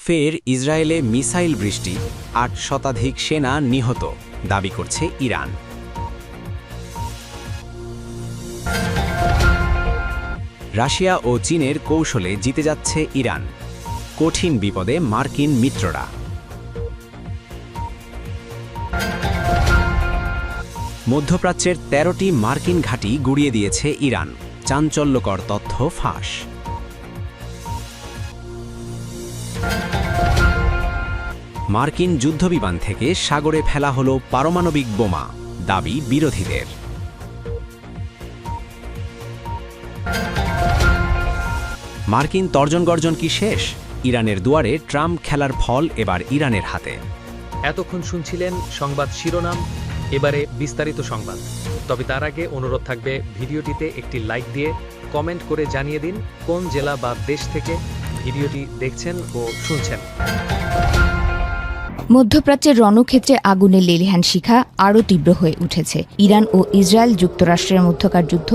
ফের ইসরায়েলে মিসাইল বৃষ্টি, ৮ শতাধিক সেনা নিহত দাবি করছে ইরান। রাশিয়া ও চীনের কৌশলে জিতে যাচ্ছে ইরান, কঠিন বিপদে মার্কিন মিত্ররা। মধ্যপ্রাচ্যের ১৩টি মার্কিন ঘাঁটি গুড়িয়ে দিয়েছে ইরান, চাঞ্চল্যকর তথ্য ফাঁস। মার্কিন যুদ্ধবিমান থেকে সাগরে ফেলা হল পারমাণবিক বোমা, দাবি বিরোধীদের। মার্কিন তর্জন-গর্জন কি শেষ? ইরানের দুয়ারে ট্রাম্প খেলার ফল এবার ইরানের হাতে। এতক্ষণ শুনছিলেন সংবাদ শিরোনাম, এবারে বিস্তারিত সংবাদ। তবে তার আগে অনুরোধ থাকবে ভিডিওটিতে একটি লাইক দিয়ে কমেন্ট করে জানিয়ে দিন কোন জেলা বা দেশ থেকে ভিডিওটি দেখছেন ও শুনছেন। মধ্যপ্রাচ্যের রণক্ষেত্রে আগুনের লেলিহান শিখা আরও তীব্র হয়ে উঠেছে। ইরান ও ইসরায়েল যুক্তরাষ্ট্রের মধ্যকার যুদ্ধ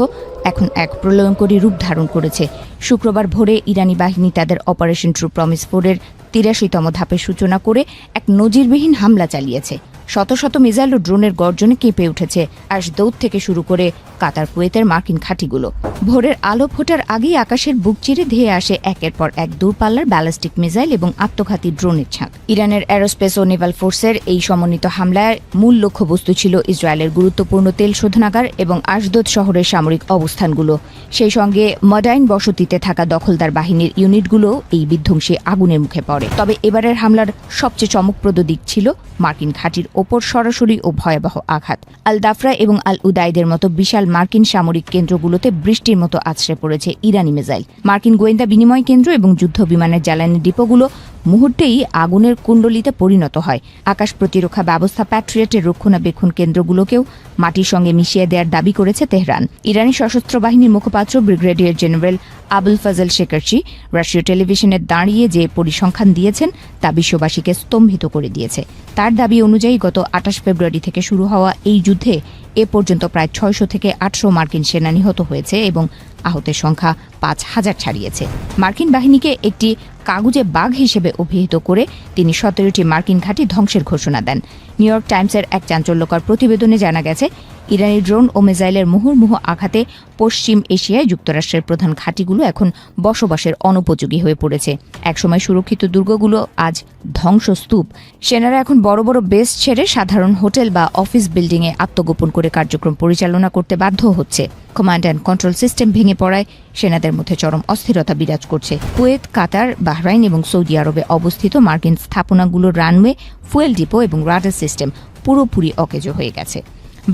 এখন এক প্রলয়ঙ্করী রূপ ধারণ করেছে। শুক্রবার ভোরে ইরানি বাহিনী তাদের অপারেশন ট্রু প্রমিস 4-এর ৮৩তম ধাপের সূচনা করে এক নজিরবিহীন হামলা চালিয়েছে। শত শত মিসাইল ও ড্রোনের গর্জনে কেঁপে উঠেছে আশদৌদ থেকে শুরু করে কাতার কুয়েতের মার্কিন ঘাঁটিগুলো। ভোরের আলো ফোটার আগেই আকাশের বুক চিরে ধেয়ে আসে একের পর এক দূরপাল্লার ব্যালিস্টিক মিসাইল এবং আত্মঘাতী ড্রোনের ঝাঁক। ইরানের অ্যারোস্পেস ও নেভাল ফোর্সের এই সমন্বিত হামলায় মূল লক্ষ্যবস্তু ছিল ইসরায়েলের গুরুত্বপূর্ণ তেল শোধনাগার এবং আশদোদ শহরের সামরিক অবস্থানগুলো। সেই সঙ্গে মডাইন বসতিতে থাকা দখলদার বাহিনীর ইউনিটগুলো এই বিধ্বংসী আগুনের মুখে পড়ে। তবে এবারের হামলার সবচেয়ে চমকপ্রদ দিক ছিল মার্কিন ঘাঁটির ওপর সরাসরি ও ভয়াবহ আঘাত। আল দাফরা এবং আল উদাইদের মতো বিশাল মার্কিন সামরিক কেন্দ্রগুলোতে বৃষ্টির মতো আছড়ে পড়েছে ইরানি মিসাইল। মার্কিন গোয়েন্দা বিনিময় কেন্দ্র এবং যুদ্ধ বিমানের জ্বালানি ডিপোগুলো মুহূর্তেই আগুনের কুণ্ডলিতে পরিণত হয়। আকাশ প্রতিরক্ষা ব্যবস্থা প্যাট্রিয়টের রক্ষণাবেক্ষণ কেন্দ্রগুলোকেও মাটির সঙ্গে মিশিয়ে দেওয়ার দাবি করেছে তেহরান। ইরানি সশস্ত্র বাহিনীর মুখপাত্র ব্রিগেডিয়ার জেনারেল আবুল ফাজল শেকারচি রাশীয় টেলিভিশনে দাঁড়িয়ে যে পরিসংখ্যান দিয়েছেন তা বিশ্ববাসীকে স্তম্ভিত করে দিয়েছে। তার দাবি অনুযায়ী গত ২৮ ফেব্রুয়ারি থেকে শুরু হওয়া এই যুদ্ধে এ পর্যন্ত প্রায় ৬০০ থেকে ৮০০ মার্কিন সেনা নিহত হয়েছে এবং আহতের সংখ্যা ৫,০০০ ছাড়িয়েছে। মার্কিন বাহিনীকে একটি কাগুজে বাঘ হিসেবে অভিহিত করে তিনি ১৭টি মার্কিন ঘাঁটি ধ্বংসের ঘোষণা দেন। নিউ ইয়র্ক টাইমসের এক চাঞ্চল্যকর প্রতিবেদনে জানা গেছে, ইরানি ড্রোন ও মিসাইলের মুহুর্মুহু আঘাতে পশ্চিম এশিয়ায় যুক্তরাষ্ট্রের প্রধান ঘাঁটিগুলো এখন বসবাসের অনুপযোগী হয়ে পড়েছে। একসময় সুরক্ষিত দুর্গগুলো আজ ধ্বংসস্তূপ। সেনারা এখন বড় বড় বেস ছেড়ে সাধারণ হোটেল বা অফিস বিল্ডিংয়ে আত্মগোপন করে কার্যক্রম পরিচালনা করতে বাধ্য হচ্ছে। কমান্ড অ্যান্ড কন্ট্রোল সিস্টেম ভেঙে পড়ায় সেনাদের মধ্যে চরম অস্থিরতা বিরাজ করছে। কুয়েত, কাতার, বাহরাইন এবং সৌদি আরবে অবস্থিত মার্কিন স্থাপনাগুলোর রানওয়ে, ফুয়েল ডিপো এবং রাডার সিস্টেম পুরোপুরি অকেজো হয়ে গেছে।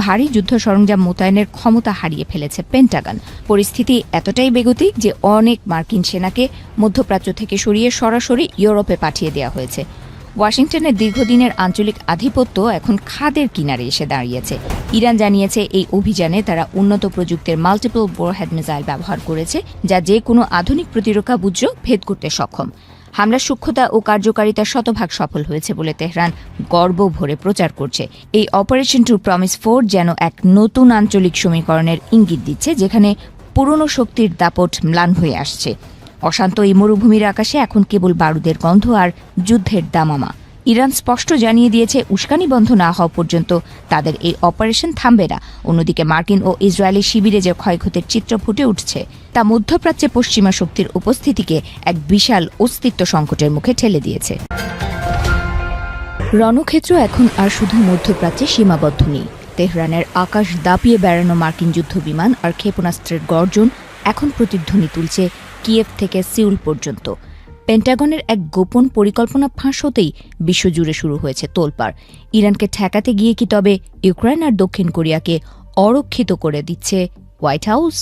ভারী যুদ্ধ সরঞ্জাম মোতায়েনের ক্ষমতা হারিয়ে ফেলেছে পেন্টাগন। পরিস্থিতি এতটাই বেগতিক যে অনেক মার্কিন সেনাকে মধ্যপ্রাচ্য থেকে সরিয়ে সরাসরি ইউরোপে পাঠিয়ে দেওয়া হয়েছে। ওয়াশিংটনের দীর্ঘদিনের আঞ্চলিক আধিপত্য এখন খাদের কিনারে এসে দাঁড়িয়েছে। ইরান জানিয়েছে এই অভিযানে তারা উন্নত প্রযুক্তির মাল্টিপল বোরহেড মিসাইল ব্যবহার করেছে, যা যে কোনো আধুনিক প্রতিরক্ষা বুদ্র ভেদ করতে সক্ষম। হামলার সূক্ষ্মতা ও কার্যকারিতা শতভাগ সফল হয়েছে বলে তেহরান গর্ব ভরে প্রচার করছে। এই অপারেশন ট্রু প্রমিস 4 যেন এক নতুন আঞ্চলিক সমীকরণের ইঙ্গিত দিচ্ছে, যেখানে পুরনো শক্তির দাপট ম্লান হয়ে আসছে। অশান্ত এই মরুভূমির আকাশে এখন কেবল বারুদের গন্ধ আর যুদ্ধের দামামা। ইরান স্পষ্ট জানিয়ে দিয়েছে, উস্কানি বন্ধ না হওয়া পর্যন্ত তাদের এই অপারেশন থামবে না। অন্যদিকে মার্কিন ও ইসরায়েলি শিবিরে যে ক্ষয়ক্ষতির চিত্র ফুটে উঠছে তা মধ্যপ্রাচ্যে পশ্চিমা শক্তির উপস্থিতিকে এক বিশাল অস্তিত্ব সংকটের মুখে ঠেলে দিয়েছে। রণক্ষেত্র এখন আর শুধু মধ্যপ্রাচ্যে সীমাবদ্ধ নেই। তেহরানের আকাশ দাপিয়ে বেড়ানো মার্কিন যুদ্ধবিমান আর ক্ষেপণাস্ত্রের গর্জন এখন প্রতিধ্বনি তুলছে কিয়েভ থেকে সিউল পর্যন্ত। পেন্টাগনের এক গোপন পরিকল্পনা ফাঁস হতেই বিশ্বজুড়ে শুরু হয়েছে তোলপাড়। ইরানকে ঠেকাতে গিয়ে কি তবে ইউক্রেন আর দক্ষিণ কোরিয়াকে অরক্ষিত করে দিচ্ছে হোয়াইট হাউস?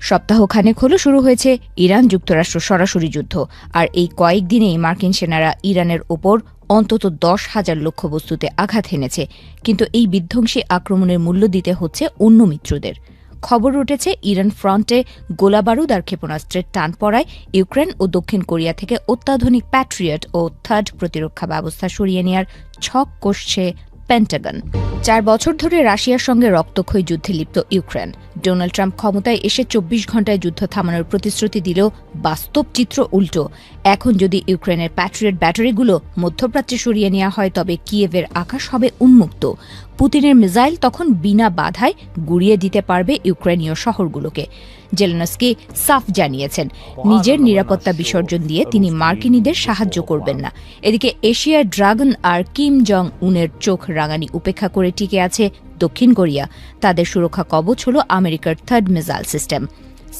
সপ্তাহখানেক হলো শুরু হয়েছে ইরান যুক্তরাষ্ট্র সরাসরি যুদ্ধ, আর এই কয়েকদিনেই মার্কিন সেনারা ইরানের ওপর অন্তত ১০,০০০ লক্ষ্যবস্তুতে আঘাত হেনেছে। কিন্তু এই বিধ্বংসী আক্রমণের মূল্য দিতে হচ্ছে অন্য মিত্রদের। খবর উঠেছে, ইরান ফ্রন্টে গোলাবারুদ আর ক্ষেপণাস্ত্রের টান পড়ায় ইউক্রেন ও দক্ষিণ কোরিয়া থেকে অত্যাধুনিক প্যাট্রিয়ট ও থার্ড প্রতিরক্ষা ব্যবস্থা সরিয়ে নেওয়ার ছক কষছে পেন্টাগন। 4 বছর ধরে রাশিয়ার সঙ্গে রক্তক্ষয়ী যুদ্ধে লিপ্ত ইউক্রেন। ডোনাল্ড ট্রাম্প ক্ষমতায় এসে 24 ঘণ্টায় যুদ্ধ থামানোর প্রতিশ্রুতি দিলেও বাস্তব চিত্র উল্টো। এখন যদি ইউক্রেনের প্যাট্রিয়ট ব্যাটারিগুলো মধ্যপ্রাচ্যে সরিয়ে নেওয়া হয় তবে কিয়েভের আকাশ হবে উন্মুক্ত। পুতিনের মিসাইল তখন বিনা বাধায় গুড়িয়ে দিতে পারবে ইউক্রেনীয় শহরগুলোকে। জেলেনস্কি সাফ জানিয়েছেন, নিজের নিরাপত্তা বিসর্জন দিয়ে তিনি মার্কিনীদের সাহায্য করবেন না। এদিকে এশিয়ার ড্রাগন আর কিম জং উনের চোখ রাঙানি উপেক্ষা করে টিকে আছে দক্ষিণ কোরিয়া। তাদের সুরক্ষা কবচ হল আমেরিকার থার্ড মিসাইল সিস্টেম।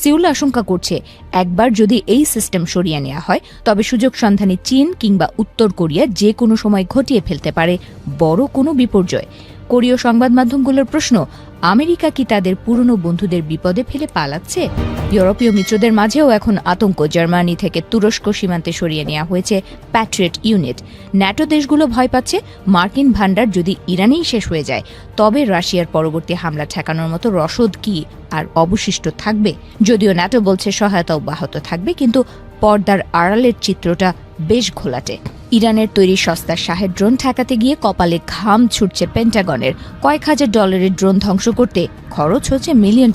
সিউল আশঙ্কা করছে, একবার যদি এই সিস্টেম সরিয়ে নেওয়া হয় তবে সুযোগ সন্ধানী চীন কিংবা উত্তর কোরিয়া যে কোনো সময় ঘটিয়ে ফেলতে পারে বড় কোনো বিপর্যয়। কোরীয় সংবাদ মাধ্যমগুলোর প্রশ্ন, আমেরিকা কি তাদের পুরনো বন্ধুদের বিপদে ফেলে পালাচ্ছে? ইউরোপীয় মিত্রদের মাঝেও এখন আতঙ্ক। জার্মানি থেকে তুরস্ক সীমান্তে সরিয়ে নেওয়া হয়েছে প্যাট্রিয়ট ইউনিট। ন্যাটো দেশগুলো ভয় পাচ্ছে মার্কিন ভান্ডার যদি ইরানেই শেষ হয়ে যায় তবে রাশিয়ার পরবর্তী হামলা ঠেকানোর মতো রসদ কি আর অবশিষ্ট থাকবে? যদিও ন্যাটো বলছে সহায়তা অব্যাহত থাকবে, কিন্তু পর্দার আড়ালের চিত্রটা বেশ ঘোলাটে। ইরানের তৈরি সস্তা শাহের ড্রোন ঠেকাতে গিয়ে কপালে ঘাম ছুটছে পেন্টাগনের। কয়েক হাজার ডলারের ড্রোন ধ্বংস করতে খরচ হচ্ছে $1 মিলিয়ন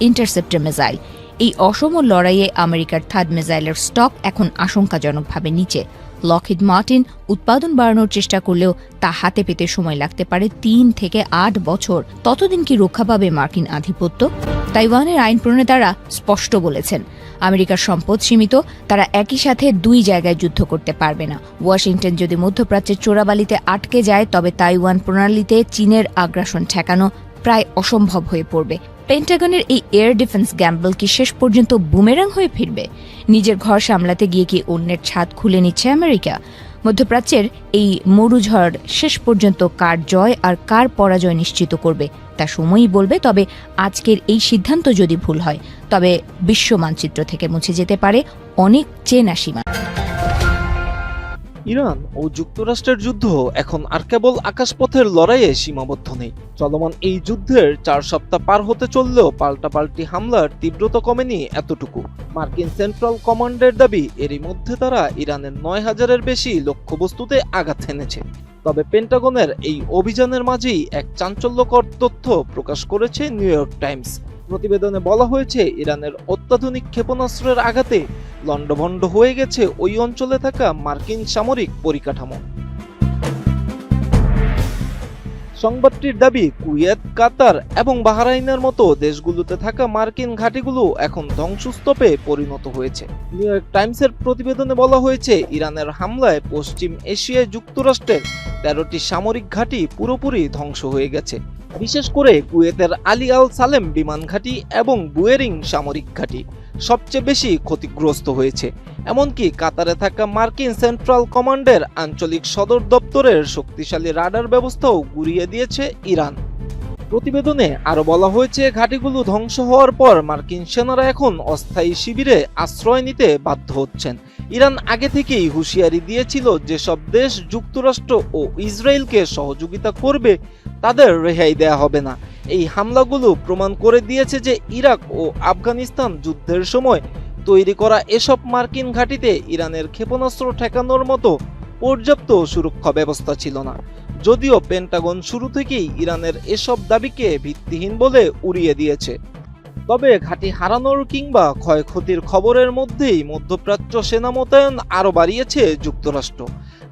ইন্টারসেপ্টর মিসাইল। এই অসম লড়াইয়ে আমেরিকার থার্ড মিসাইলের স্টক এখন আশঙ্কাজনকভাবে নিচে। লকহিড মার্টিন উৎপাদন বাড়ানোর চেষ্টা করলেও তা হাতে পেতে সময় লাগতে পারে 3 থেকে 8 বছর। ততদিন কি রক্ষা পাবে মার্কিন আধিপত্য? তাইওয়ানের আইন প্রণেতারা স্পষ্ট বলেছেন, আমেরিকার সম্পদ সীমিত, তারা একই সাথে 2 জায়গায় যুদ্ধ করতে পারবে না। ওয়াশিংটন যদি মধ্যপ্রাচ্যের চোরাবালিতে আটকে যায় তবে তাইওয়ান প্রণালীতে চীনের আগ্রাসন ঠেকানো প্রায় অসম্ভব হয়ে পড়বে। পেন্টাগনের এই এয়ার ডিফেন্স গ্যাম্বল কি শেষ পর্যন্ত বুমেরাং হয়ে ফিরবে? নিজের ঘর সামলাতে গিয়ে কি অন্যের ছাদ খুলে নিচ্ছে আমেরিকা? মধ্যপ্রাচ্যের এই মরুঝড় শেষ পর্যন্ত কার জয় আর কার পরাজয় নিশ্চিত করবে তা সময়ই বলবে। তবে আজকের এই সিদ্ধান্ত যদি ভুল হয় তবে বিশ্ব মানচিত্র থেকে মুছে যেতে পারে অনেক চেনা সীমা। ইরান ও যুক্তরাষ্ট্রের যুদ্ধ এখন আর কেবল আকাশপথের লড়াইয়ে সীমাবদ্ধ নেই। চলমান এই যুদ্ধের 4 সপ্তাহ পার হতে চললেও পাল্টাপাল্টি হামলার তীব্রতা কমেনি এতটুকু। মার্কিন সেন্ট্রাল কমান্ডের দাবি, এরই মধ্যে তারা ইরানের 9000-এর বেশি লক্ষ্যবস্তুতে আঘাত হেনেছে। তবে পেন্টাগনের এই অভিযানের মাঝেই এক চাঞ্চল্যকর তথ্য প্রকাশ করেছে নিউ ইয়র্ক টাইমস। প্রতিবেদনে বলা হয়েছে, ইরানের অত্যাধুনিক ক্ষেপণাস্ত্রের আঘাতে লণ্ডভণ্ড হয়ে গেছে ওই অঞ্চলে থাকা মার্কিন সামরিক পরিকাঠামো। সংবাদটির দাবি, কুয়েত, কাতার এবং বাহরাইনের মতো দেশগুলোতে থাকা মার্কিন ঘাঁটিগুলো এখন ধ্বংসস্তূপে পরিণত হয়েছে। নিউ ইয়র্ক টাইমসের প্রতিবেদনে বলা হয়েছে, ইরানের হামলায় পশ্চিম এশিয়ায় যুক্তরাষ্ট্রের 13টি সামরিক ঘাঁটি পুরোপুরি ধ্বংস হয়ে গেছে। বিশেষ করে কুয়েতের আলী আল সালেম বিমান ঘাঁটি এবং বুয়েরিং সামরিক ঘাঁটি সবচেয়ে বেশি ক্ষতিগ্রস্ত হয়েছে। এমনকি কাতারে থাকা মার্কিন সেন্ট্রাল কমান্ডের আঞ্চলিক সদর দপ্তরের শক্তিশালী রাডার ব্যবস্থাও গুঁড়িয়ে দিয়েছে ইরান। প্রতিবেদনে আরও বলা হয়েছে, ঘাঁটিগুলো ধ্বংস হওয়ার পর মার্কিন সেনারা এখন অস্থায়ী শিবিরে আশ্রয় নিতে বাধ্য হচ্ছেন। ইরান আগে থেকেই হুঁশিয়ারি দিয়েছিল, যেসব দেশ যুক্তরাষ্ট্র ও ইসরায়েলকে সহযোগিতা করবে তাদের রেহাই দেয়া হবে না। এই হামলাগুলো প্রমাণ করে দিয়েছে যে ইরাক ও আফগানিস্তান যুদ্ধের সময় তৈরি করা এসব মার্কিন ঘাঁটিতে ইরানের ক্ষেপণাস্ত্র ঠেকানোর মতো পর্যাপ্ত সুরক্ষা ব্যবস্থা ছিল না। যদিও পেন্টাগন শুরু থেকেই ইরানের এসব দাবিকে ভিত্তিহীন বলে উড়িয়ে দিয়েছে। তবে ঘাঁটি হারানোর কিংবা ক্ষয়ক্ষতির খবরের মধ্যেই মধ্যপ্রাচ্য সেনা মোতায়েন আরও বাড়িয়েছে যুক্তরাষ্ট্র।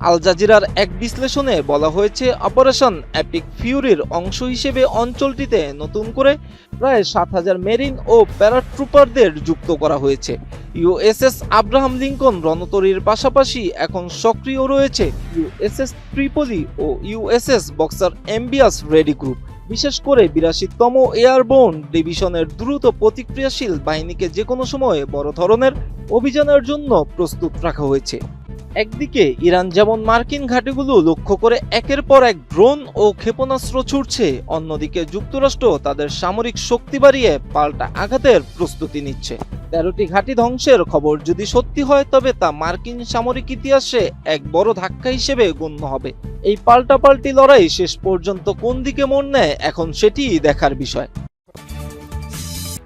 আল জাজিরার এক বিশ্লেষণে বলা হয়েছে, অপারেশন এপিক ফিউরির অংশ হিসেবে অঞ্চলটিতে নতুন করে প্রায় 7000 মেরিন ও প্যারাট্রুপারদের যুক্ত করা হয়েছে। ইউএসএস আব্রাহাম লিঙ্কন রণতরীর পাশাপাশি এখন সক্রিয় রয়েছে ইউএসএস ট্রিপলি ও ইউএসএস বক্সার এমবিয়াস রেডি গ্রুপ। বিশেষ করে 82তম এয়ারবোর্ন ডিভিশনের দ্রুত প্রতিক্রিয়াশীল বাহিনীকে যে কোনো সময়ে বড় ধরনের অভিযানের জন্য প্রস্তুত রাখা হয়েছে। একদিকে ইরান যেমন মার্কিন ঘাঁটিগুলো লক্ষ্য করে একের পর এক ড্রোন ও ক্ষেপণাস্ত্র ছুড়ছে, অন্যদিকে যুক্তরাষ্ট্র তাদের সামরিক শক্তি বাড়িয়ে পাল্টা আঘাতের প্রস্তুতি নিচ্ছে। 13টি ঘাঁটি ধ্বংসের খবর যদি সত্যি হয় তবে তা মার্কিন সামরিক ইতিহাসে এক বড় ধাক্কা হিসেবে গণ্য হবে। এই পাল্টাপাল্টি লড়াই শেষ পর্যন্ত কোন দিকে মোড় নেয় এখন সেটিই দেখার বিষয়।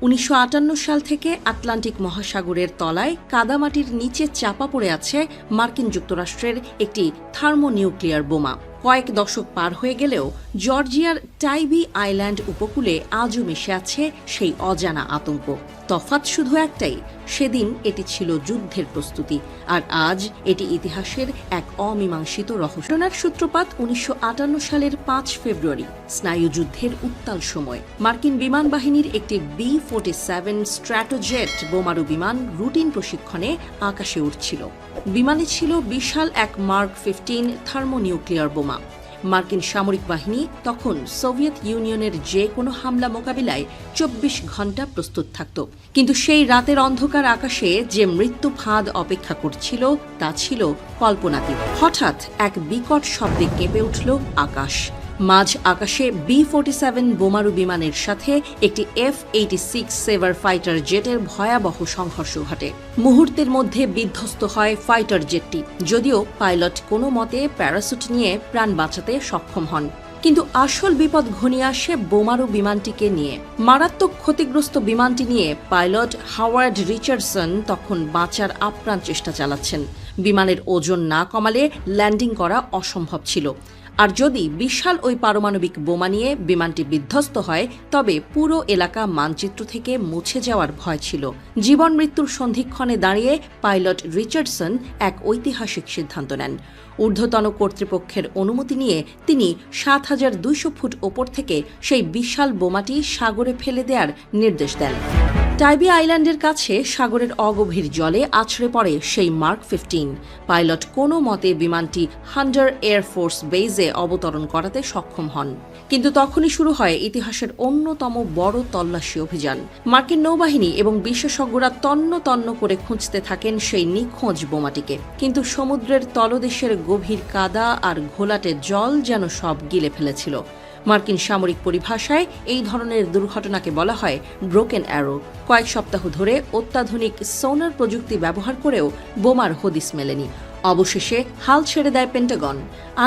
1958 সাল থেকে আটলান্টিক মহাসাগরের তলায় কাদামাটির নিচে চাপা পড়ে আছে মার্কিন যুক্তরাষ্ট্রের একটি থার্মোনিউক্লিয়ার বোমা। কয়েক দশক পার হয়ে গেলেও জর্জিয়ার টাইবি আইল্যান্ড উপকূলে আজও মিশে আছে সেই অজানা আতঙ্ক। তফাৎ শুধু একটাই, সেদিন এটি ছিল যুদ্ধের প্রস্তুতি, আর আজ এটি ইতিহাসের এক অমীমাংসিত রহস্য। ঘটনার সূত্রপাত 1958 সালের 5 ফেব্রুয়ারি, স্নায়ুযুদ্ধের উত্তাল সময়। মার্কিন বিমান বাহিনীর একটি B-47 স্ট্র্যাটোজেট বোমারু বিমান রুটিন প্রশিক্ষণে আকাশে উঠছিল। বিমানে ছিল বিশাল এক মার্ক 15 থার্মোনিউক্লিয়ার বোমা। মার্কিন সামরিক বাহিনী তখন সোভিয়েত ইউনিয়নের যে কোনো হামলা মোকাবিলায় 24 ঘন্টা প্রস্তুত থাকত। কিন্তু সেই রাতের অন্ধকার আকাশে যে মৃত্যু ফাঁদ অপেক্ষা করছিল তা ছিল কল্পনাতীত। হঠাৎ এক বিকট শব্দে কেঁপে উঠল আকাশ। মাঝ আকাশে B-47 বোমারু বিমানের সাথে একটি F-86 সেভার ফাইটার জেটের ভয়াবহ সংঘর্ষ ঘটে। মুহূর্তের মধ্যে বিধ্বস্ত হয় ফাইটার জেটটি, যদিও পাইলট কোনো মতে প্যারাসুট নিয়ে প্রাণ বাঁচাতে সক্ষম হন। কিন্তু আসল বিপদ ঘনিয়ে আসে বোমারু বিমানটিকে নিয়ে। মারাত্মক ক্ষতিগ্রস্ত বিমানটি নিয়ে পাইলট হাওয়ার্ড রিচার্ডসন তখন বাঁচার আপ্রাণ চেষ্টা চালাচ্ছেন। বিমানের ওজন না কমালে ল্যান্ডিং করা অসম্ভব ছিল। আর যদি বিশাল ওই পারমাণবিক বোমা নিয়ে বিমানটি বিধ্বস্ত হয়, তবে পুরো এলাকা মানচিত্র থেকে মুছে যাওয়ার ভয় ছিল। জীবন মৃত্যুর সন্ধিক্ষণে দাঁড়িয়ে পাইলট রিচার্ডসন এক ঐতিহাসিক সিদ্ধান্ত নেন। ঊর্ধ্বতন কর্তৃপক্ষের অনুমতি নিয়ে তিনি ৭,২০০ ফুট ওপর থেকে সেই বিশাল বোমাটি সাগরে ফেলে দেওয়ার নির্দেশ দেন। টাইবি আইল্যান্ডের কাছে সাগরের অগভীর জলে আছড়ে পড়ে সেই মার্ক 15। পাইলট কোনো মতে বিমানটি হান্ডার এয়ারফোর্স বেজে অবতরণ করাতে সক্ষম হন। কিন্তু তখনই শুরু হয় ইতিহাসের অন্যতম বড় তল্লাশি অভিযান। মার্কিন নৌবাহিনী এবং বিশেষজ্ঞরা তন্ন তন্ন করে খুঁজতে থাকেন সেই নিখোঁজ বোমাটিকে। কিন্তু সমুদ্রের তলদেশের গভীর কাদা আর ঘোলাটে জল যেন সব গিলে ফেলেছিল। মার্কিন সামরিক পরিভাষায় এই ধরনের দুর্ঘটনাকে বলা হয় ব্রোকেন অ্যারো। কয়েক সপ্তাহ ধরে অত্যাধুনিক সোনার প্রযুক্তি ব্যবহার করেও বোমার হদিস মেলেনি। অবশেষে হাল ছেড়ে দেয় পেন্টাগন।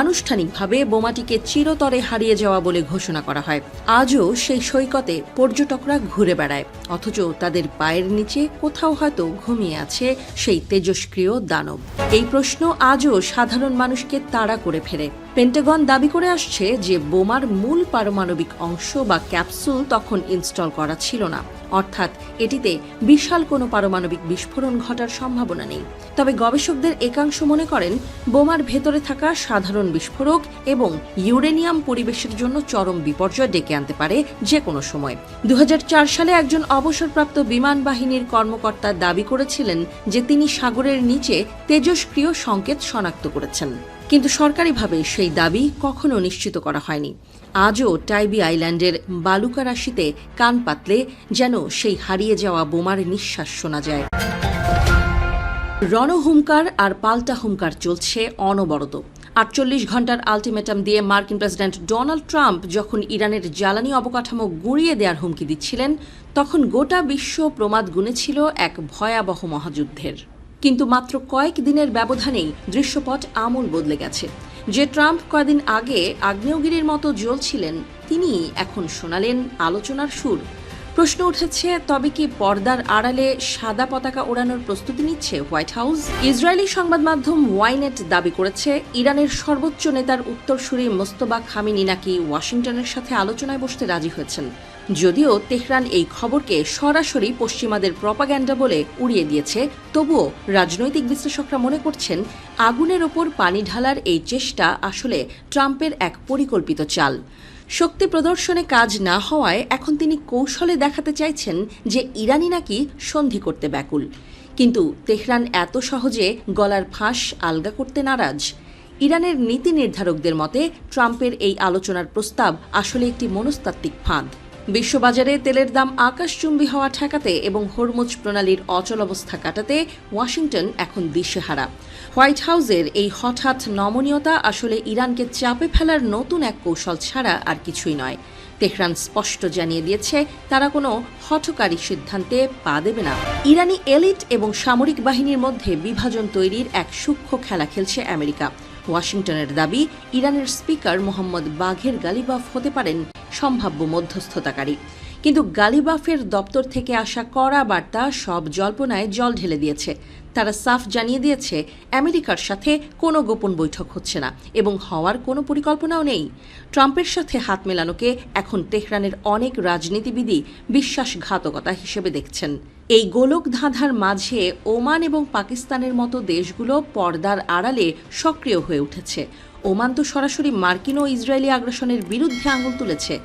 আনুষ্ঠানিকভাবে বোমাটিকে চিরতরে হারিয়ে যাওয়া বলে ঘোষণা করা হয়। আজও সেই সৈকতে পর্যটকরা ঘুরে বেড়ায়, অথচ তাদের পায়ের নিচে কোথাও হয়তো ঘুমিয়ে আছে সেই তেজস্ক্রিয় দানব। এই প্রশ্ন আজও সাধারণ মানুষকে তাড়া করে ফেরে। পেন্টাগন দাবি করে আসছে যে বোমার মূল পারমাণবিক অংশ বা ক্যাপসুল তখন ইনস্টল করা ছিল না, অর্থাৎ এটিতে বিশাল কোনো পারমাণবিক বিস্ফোরণ ঘটার সম্ভাবনা নেই। তবে গবেষকদের একাংশ মনে করেন বোমার ভেতরে থাকা সাধারণ বিস্ফোরক এবং ইউরেনিয়াম পরিবেশের জন্য চরম বিপর্যয় ডেকে আনতে পারে যে কোনো সময়। 2004 সালে একজন অবসরপ্রাপ্ত বিমান বাহিনীর কর্মকর্তা দাবি করেছিলেন যে তিনি সাগরের নিচে তেজস্ক্রিয় সংকেত শনাক্ত করেছেন, কিন্তু সরকারিভাবে সেই দাবি কখনো নিশ্চিত করা হয়নি। আজও টাইবি আইল্যান্ডের বালুকা রাশিতে কান পাতলে যেন সেই হারিয়ে যাওয়া বোমার নিঃশ্বাস শোনা যায়। রণহুঙ্কার আর পাল্টা হুঙ্কার চলছে অনবরত। 48 ঘন্টার আলটিমেটাম দিয়ে মার্কিন প্রেসিডেন্ট ডোনাল্ড ট্রাম্প যখন ইরানের জ্বালানি অবকাঠামো গুঁড়িয়ে দেওয়ার হুমকি দিচ্ছিলেন, তখন গোটা বিশ্ব প্রমাদ গুনেছিল এক ভয়াবহ মহাযুদ্ধের। কিন্তু মাত্র কয়েক দিনের ব্যবধানেই দৃশ্যপট আমূল বদলে গেছে। যে ট্রাম্প কয়েকদিন আগে আগ্নেয়গিরির মতো জ্বলছিলেন, তিনি এখন শোনালেন আলোচনার সুর। প্রশ্ন উঠেছে, তবে কি পর্দার আড়ালে সাদা পতাকা ওড়ানোর প্রস্তুতি নিচ্ছে হোয়াইট হাউস? ইসরায়েলি সংবাদ মাধ্যম ওয়াইনেট দাবি করেছে, ইরানের সর্বোচ্চ নেতার উত্তরসূরি মোস্তফা খামেনি নাকি ওয়াশিংটনের সাথে আলোচনায় বসতে রাজি হয়েছেন। যদিও তেহরান এই খবরকে সরাসরি পশ্চিমাদের প্রপাগ্যান্ডা বলে উড়িয়ে দিয়েছে, তবুও রাজনৈতিক বিশ্লেষকরা মনে করছেন আগুনের ওপর পানি ঢালার এই চেষ্টা আসলে ট্রাম্পের এক পরিকল্পিত চাল। শক্তি প্রদর্শনে কাজ না হওয়ায় এখন তিনি কৌশলে দেখাতে চাইছেন যে ইরানি নাকি সন্ধি করতে ব্যাকুল। কিন্তু তেহরান এত সহজে গলার ফাঁস আলগা করতে নারাজ। ইরানের নীতি নির্ধারকদের মতে ট্রাম্পের এই আলোচনার প্রস্তাব আসলে একটি মনস্তাত্ত্বিক ফাঁদ। বিশ্ববাজারে তেলের দাম আকাশচুম্বী হওয়া ঠেকাতে এবং হরমুজ প্রণালীর অচল অবস্থা কাটাতে ওয়াশিংটন এখন দিশেহারা। হোয়াইট হাউসের এই হঠাৎ নমনীয়তা আসলে ইরানকে চাপে ফেলার নতুন এক কৌশল ছাড়া আর কিছুই নয়। তেহরান স্পষ্ট জানিয়ে দিয়েছে তারা কোনো হঠকারী সিদ্ধান্তে পা দেবে না। ইরানি এলিট এবং সামরিক বাহিনীর মধ্যে বিভাজন তৈরির এক সূক্ষ্ম খেলা খেলছে আমেরিকা। ওয়াশিংটনের দাবি, ইরানের স্পিকার মোহাম্মদ বাঘের গালিবাফ হতে পারেন সম্ভাব্য মধ্যস্থতাকারী। কিন্তু গালিবাফের দপ্তর থেকে আসা কড়া বার্তা সব জল্পনায় জল ঢেলে দিয়েছে। তারা সাফ জানিয়ে দিয়েছে আমেরিকার সাথে কোনো গোপন বৈঠক হচ্ছে না এবং হওয়ার কোনো পরিকল্পনাও নেই। ট্রাম্পের সাথে হাত মেলানোকে এখন তেহরানের অনেক রাজনীতিবিদই বিশ্বাসঘাতকতা হিসেবে দেখছেন। এই গোলক ধাঁধার মাঝে ওমান এবং পাকিস্তানের মতো দেশগুলো পর্দার আড়ালে সক্রিয় হয়ে উঠেছে। ওমান তো সরাসরি মার্কিন ও ইসরায়েলি আগ্রাসনের বিরুদ্ধে আঙুল তুলেছে।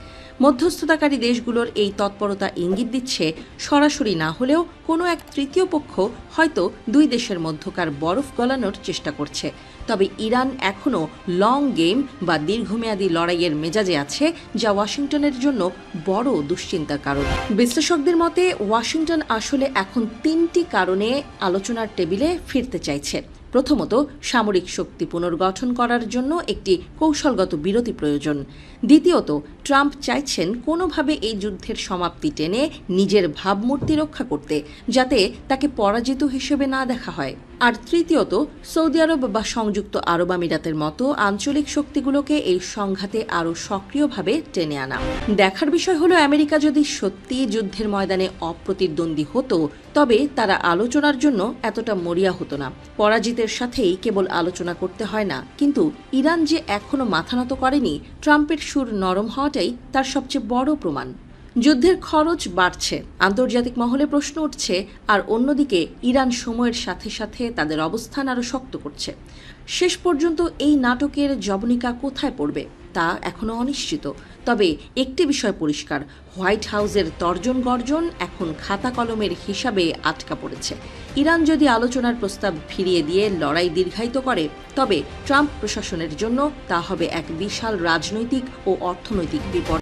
মধ্যস্থতাকারী দেশগুলোর এই তৎপরতা ইঙ্গিত দিচ্ছে সরাসরি না হলেও কোনো এক তৃতীয় পক্ষ হয়তো দুই দেশের মধ্যকার বরফ গলানোর চেষ্টা করছে। তবে ইরান এখনও লং গেম বা দীর্ঘমেয়াদী লড়াইয়ের মেজাজে আছে, যা ওয়াশিংটনের জন্য বড় দুশ্চিন্তার কারণ। বিশ্লেষকদের মতে ওয়াশিংটন আসলে এখন 3টি কারণে আলোচনার টেবিলে ফিরতে চাইছে। প্রথমত, সামরিক শক্তি পুনর্গঠন করার জন্য একটি কৌশলগত বিরতি প্রয়োজন। দ্বিতীয়ত, ট্রাম্প চাইছেন কোনোভাবে এই যুদ্ধের সমাপ্তি টেনে নিজের ভাবমূর্তি রক্ষা করতে, যাতে তাকে পরাজিত হিসেবে না দেখা হয়। আর তৃতীয়ত, সৌদি আরব বা সংযুক্ত আরব আমিরাতের মতো আঞ্চলিক শক্তিগুলোকে এই সংঘাতে আরও সক্রিয়ভাবে টেনে আনা। দেখার বিষয় হলো আমেরিকা যদি সত্যি যুদ্ধের ময়দানে অপ্রতিদ্বন্দ্বী হতো, তবে তারা আলোচনার জন্য এতটা মরিয়া হতো না। পরাজিতের সাথেই কেবল আলোচনা করতে হয় না, কিন্তু ইরান যে এখনো মাথা নত করেনি, ট্রাম্পের সুর নরম হওয়াটাই তার সবচেয়ে বড় প্রমাণ। যুদ্ধের খরচ বাড়ছে, আন্তর্জাতিক মহলে প্রশ্ন উঠছে, আর অন্যদিকে ইরান সময়ের সাথে সাথে তাদের অবস্থান আরও শক্ত করছে। শেষ পর্যন্ত এই নাটকের জবনিকা কোথায় পড়বে তা এখনও অনিশ্চিত। তবে একটি বিষয় পরিষ্কার, হোয়াইট হাউসের তর্জন গর্জন এখন খাতা কলমের হিসাবে আটকা পড়েছে। ইরান যদি আলোচনার প্রস্তাব ফিরিয়ে দিয়ে লড়াই দীর্ঘায়িত করে, তবে ট্রাম্প প্রশাসনের জন্য তা হবে এক বিশাল রাজনৈতিক ও অর্থনৈতিক বিপদ।